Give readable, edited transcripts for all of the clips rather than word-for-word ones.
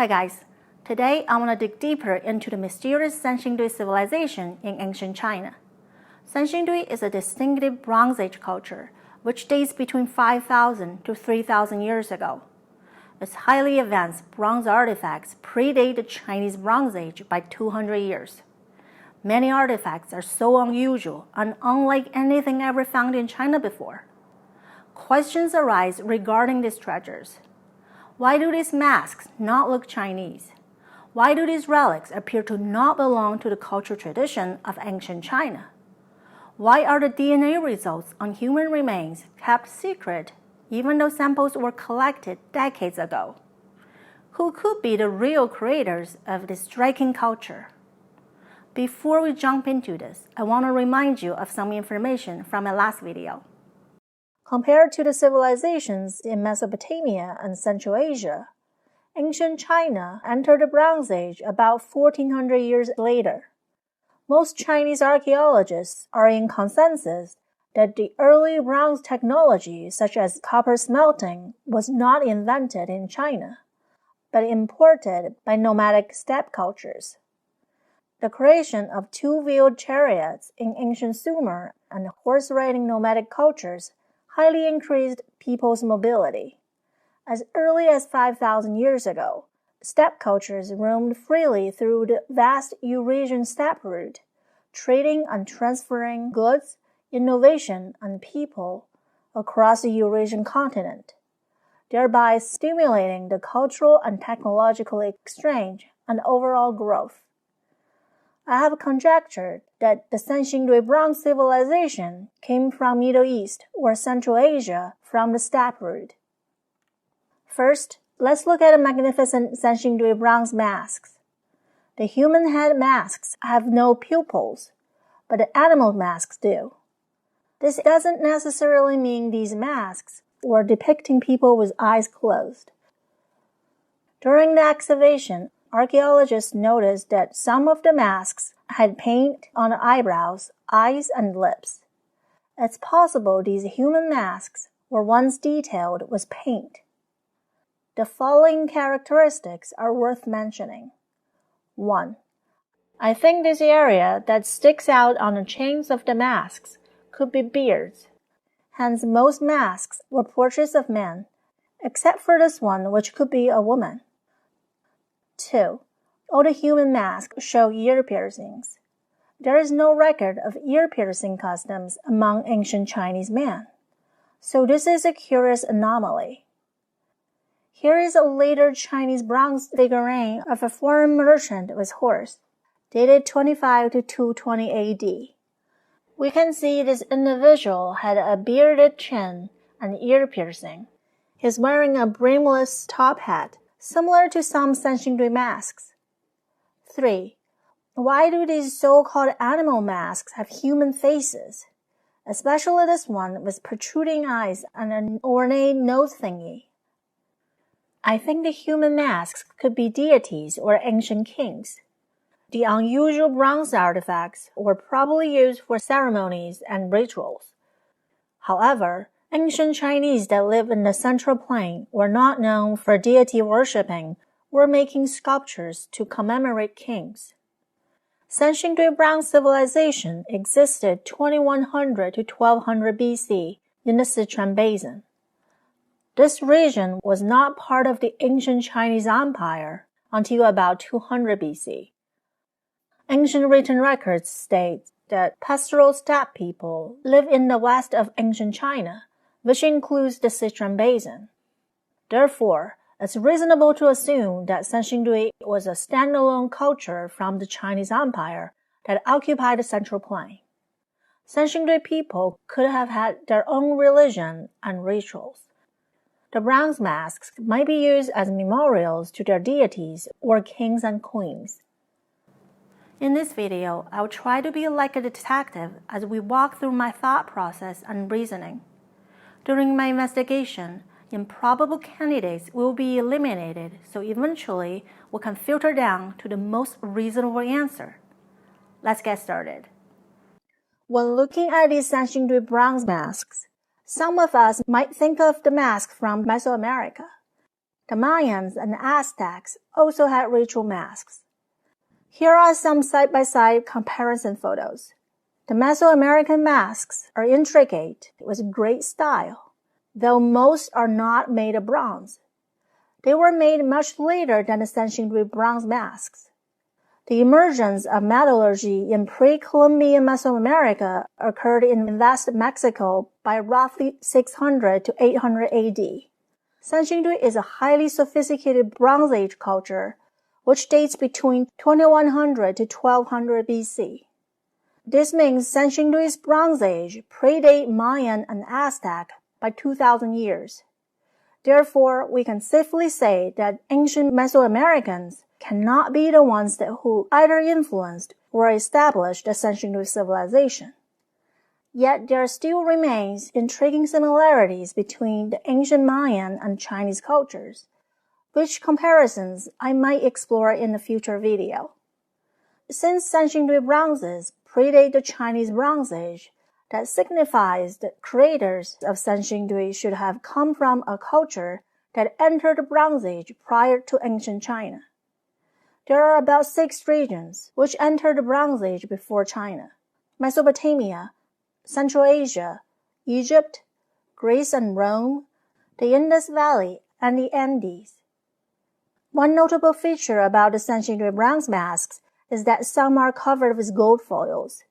Hi guys, today I want to dig deeper into the mysterious Sanxingdui civilization in ancient China. Sanxingdui is a distinctive Bronze Age culture which dates between 5,000 to 3,000 years ago. Its highly advanced bronze artifacts predate the Chinese Bronze Age by 200 years. Many artifacts are so unusual and unlike anything ever found in China before. Questions arise regarding these treasures. Why do these masks not look Chinese? Why do these relics appear to not belong to the cultural tradition of ancient China? Why are the DNA results on human remains kept secret even though samples were collected decades ago? Who could be the real creators of this striking culture? Before we jump into this, I want to remind you of some information from my last video. Compared to the civilizations in Mesopotamia and Central Asia, ancient China entered the Bronze Age about 1400 years later. Most Chinese archaeologists are in consensus that the early bronze technology, such as copper smelting, was not invented in China, but imported by nomadic steppe cultures. The creation of two-wheeled chariots in ancient Sumer and horse-riding nomadic cultures highly increased people's mobility. As early as 5,000 years ago, steppe cultures roamed freely through the vast Eurasian steppe route, trading and transferring goods, innovation, and people across the Eurasian continent, thereby stimulating the cultural and technological exchange and overall growth. I have conjectured that the Sanxingdui Bronze civilization came from Middle East or Central Asia from the steppe route. First, let's look at the magnificent Sanxingdui Bronze masks. The human head masks have no pupils, but the animal masks do. This doesn't necessarily mean these masks were depicting people with eyes closed. During the excavation, archaeologists noticed that some of the masks had paint on the eyebrows, eyes, and lips. It's possible these human masks were once detailed with paint. The following characteristics are worth mentioning. 1. I think this area that sticks out on the chains of the masks could be beards. Hence, most masks were portraits of men, except for this one, which could be a woman. 2. All the human masks show ear piercings. There is no record of ear piercing customs among ancient Chinese men, so this is a curious anomaly. Here is a later Chinese bronze figurine of a foreign merchant with horse, dated 25 to 220 AD. We can see this individual had a bearded chin and ear piercing. He's wearing a brimless top hat, similar to some Sanxingdui masks. 3. Why do these so-called animal masks have human faces, especially this one with protruding eyes and an ornate nose thingy? I think the human masks could be deities or ancient kings. The unusual bronze artifacts were probably used for ceremonies and rituals. However, ancient Chinese that live in the Central Plain were not known for deity worshipping or making sculptures to commemorate kings. Sanxingdui Bronze civilization existed 2100 to 1200 BC in the Sichuan Basin. This region was not part of the ancient Chinese Empire until about 200 BC. Ancient written records state that pastoral steppe people live in the west of ancient China, which includes the Sichuan Basin. Therefore, it's reasonable to assume that Sanxingdui was a standalone culture from the Chinese Empire that occupied the Central Plain. Sanxingdui people could have had their own religion and rituals. The bronze masks might be used as memorials to their deities or kings and queens. In this video, I'll try to be like a detective as we walk through my thought process and reasoning. During my investigation, improbable candidates will be eliminated, so eventually we can filter down to the most reasonable answer. Let's get started. When looking at these Sanxingdui bronze masks, some of us might think of the mask from Mesoamerica. The Mayans and Aztecs also had ritual masks. Here are some side-by-side comparison photos. The Mesoamerican masks are intricate with great style, though most are not made of bronze. They were made much later than the Sanxingdui bronze masks. The emergence of metallurgy in pre-Columbian Mesoamerica occurred in West Mexico by roughly 600 to 800 AD. Sanxingdui is a highly sophisticated Bronze Age culture, which dates between 2100 to 1200 BC. This means Sanxingdui's Bronze Age predate Mayan and Aztec by 2,000 years. Therefore, we can safely say that ancient Mesoamericans cannot be the ones who either influenced or established the Sanxingdui civilization. Yet there still remains intriguing similarities between the ancient Mayan and Chinese cultures, which comparisons I might explore in a future video. Since Sanxingdui bronzes predate the Chinese Bronze Age, that signifies that creators of Sanxingdui should have come from a culture that entered the Bronze Age prior to ancient China. There are about 6 regions which entered the Bronze Age before China: Mesopotamia, Central Asia, Egypt, Greece and Rome, the Indus Valley, and the Andes. One notable feature about the Sanxingdui bronze masks is that some are covered with gold foils,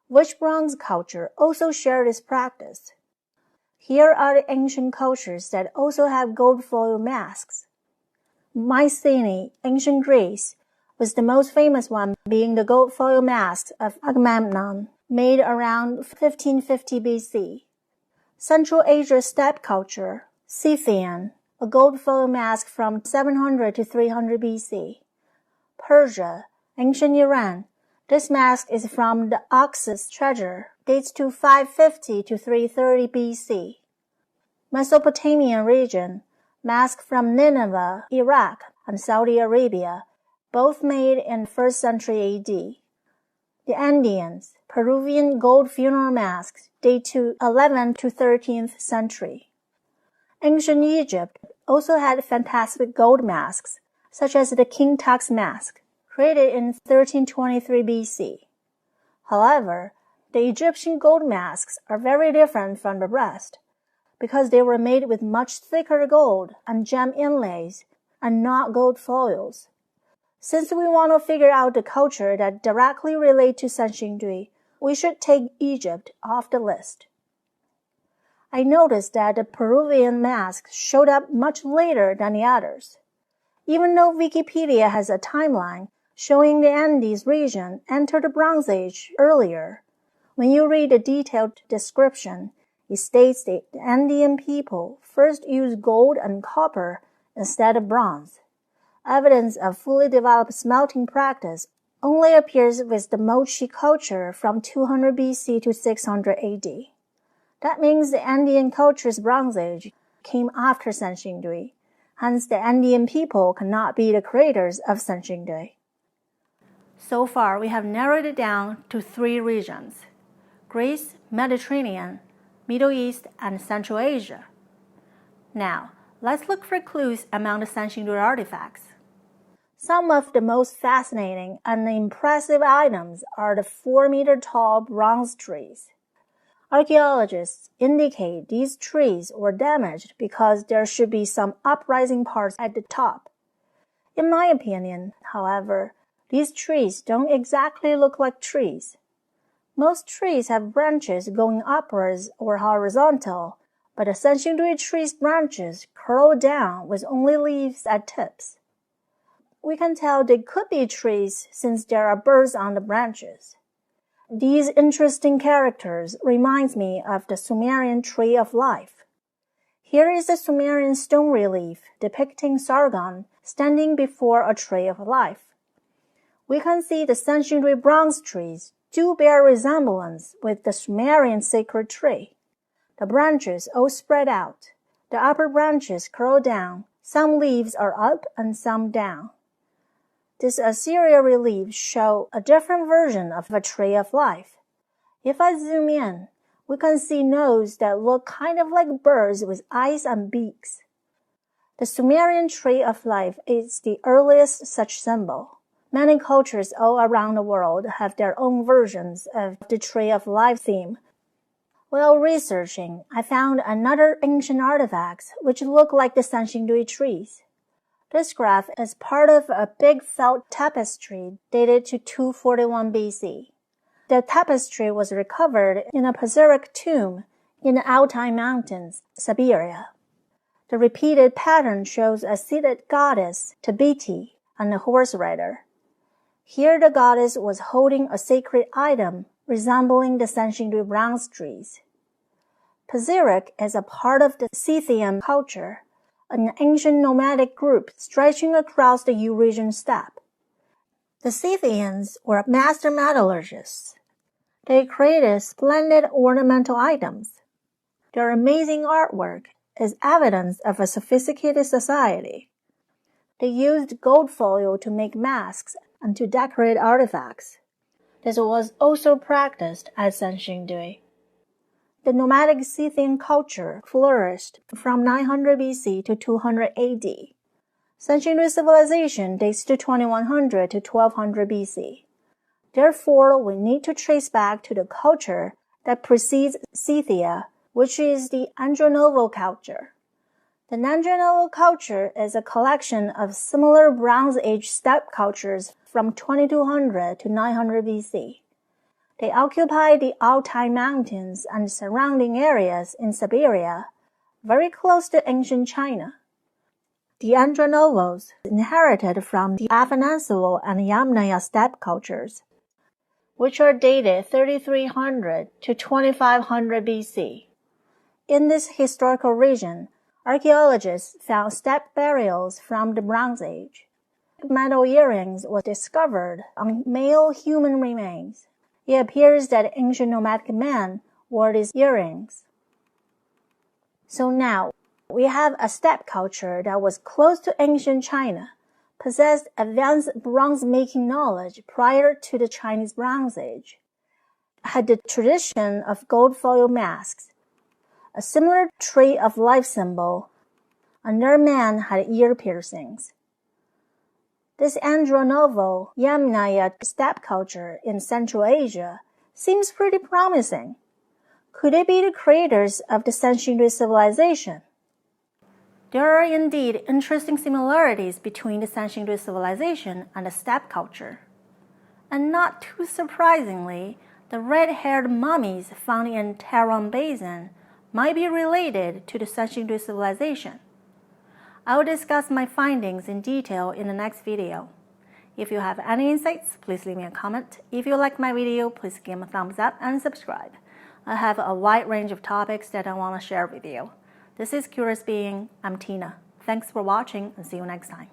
which bronze culture also shared this practice. Here are the ancient cultures that also have gold foil masks. Mycenae, ancient Greece, with the most famous one being the gold foil mask of Agamemnon, made around 1550 BC. Central Asia steppe culture, Scythian, a gold foil mask from 700 to 300 BC. Persia, ancient Iran, this mask is from the Oxus treasure, dates to 550 to 330 BC. Mesopotamian region, mask from Nineveh, Iraq, and Saudi Arabia, both made in 1st century AD. The Andeans, Peruvian gold funeral masks, date to 11th to 13th century. Ancient Egypt also had fantastic gold masks, such as the King Tux mask, created in 1323 BC. However, the Egyptian gold masks are very different from the rest, because they were made with much thicker gold and gem inlays, and not gold foils. Since we want to figure out the culture that directly relate to Sanxingdui, we should take Egypt off the list. I noticed that the Peruvian masks showed up much later than the others. Even though Wikipedia has a timeline showing the Andes region entered the Bronze Age earlier, when you read the detailed description, it states that the Andean people first used gold and copper instead of bronze. Evidence of fully developed smelting practice only appears with the Mochi culture from 200 BC to 600 AD. That means the Andean culture's Bronze Age came after Sanxingdui. Hence, the Andean people cannot be the creators of Sanxingdui. So far, we have narrowed it down to 3 regions: Greece, Mediterranean, Middle East, and Central Asia. Now, let's look for clues among the Sanxingdui artifacts. Some of the most fascinating and impressive items are the 4-meter-tall bronze trees. Archaeologists indicate these trees were damaged because there should be some uprising parts at the top. In my opinion, however, these trees don't exactly look like trees. Most trees have branches going upwards or horizontal, but the Sanxingdui tree's branches curl down with only leaves at tips. We can tell they could be trees since there are birds on the branches. These interesting characters reminds me of the Sumerian Tree of Life. Here is a Sumerian stone relief depicting Sargon standing before a tree of life. We can see the Sanxingdui bronze trees do bear resemblance with the Sumerian sacred tree. The branches all spread out. The upper branches curl down. Some leaves are up and some down. This Assyria relief shows a different version of a tree of life. If I zoom in, we can see nodes that look kind of like birds with eyes and beaks. The Sumerian tree of life is the earliest such symbol. Many cultures all around the world have their own versions of the tree of life theme. While researching, I found another ancient artifact which looked like the Sanxingdui trees. This graph is part of a big felt tapestry dated to 241 BC. The tapestry was recovered in a Paziric tomb in the Altai Mountains, Siberia. The repeated pattern shows a seated goddess, Tabiti, and a horse rider. Here the goddess was holding a sacred item resembling the Sanxingdui bronze trees. Paziric is a part of the Scythian culture, an ancient nomadic group stretching across the Eurasian steppe. The Scythians were master metallurgists. They created splendid ornamental items. Their amazing artwork is evidence of a sophisticated society. They used gold foil to make masks and to decorate artifacts. This was also practiced at Sanxingdui. The nomadic Scythian culture flourished from 900 BC to 200 AD. Sanxingdui civilization dates to 2100 to 1200 BC. Therefore, we need to trace back to the culture that precedes Scythia, which is the Andronovo culture. The Andronovo culture is a collection of similar Bronze Age steppe cultures from 2200 to 900 BC. They occupied the Altai Mountains and surrounding areas in Siberia, very close to ancient China. The Andronovos inherited from the Afanasovo and Yamnaya steppe cultures, which are dated 3300 to 2500 BC. In this historical region, archaeologists found steppe burials from the Bronze Age. Metal earrings were discovered on male human remains. It appears that ancient nomadic men wore these earrings. So now, we have a steppe culture that was close to ancient China, possessed advanced bronze-making knowledge prior to the Chinese Bronze Age, had the tradition of gold foil masks, a similar tree of life symbol, and their men had ear piercings. This Andronovo Yamnaya steppe culture in Central Asia seems pretty promising. Could it be the creators of the Sanxingdui civilization? There are indeed interesting similarities between the Sanxingdui civilization and the steppe culture. And not too surprisingly, the red-haired mummies found in Taron Basin might be related to the Sanxingdui civilization. I will discuss my findings in detail in the next video. If you have any insights, please leave me a comment. If you like my video, please give me a thumbs up and subscribe. I have a wide range of topics that I want to share with you. This is Curious Being. I'm Tina. Thanks for watching and see you next time.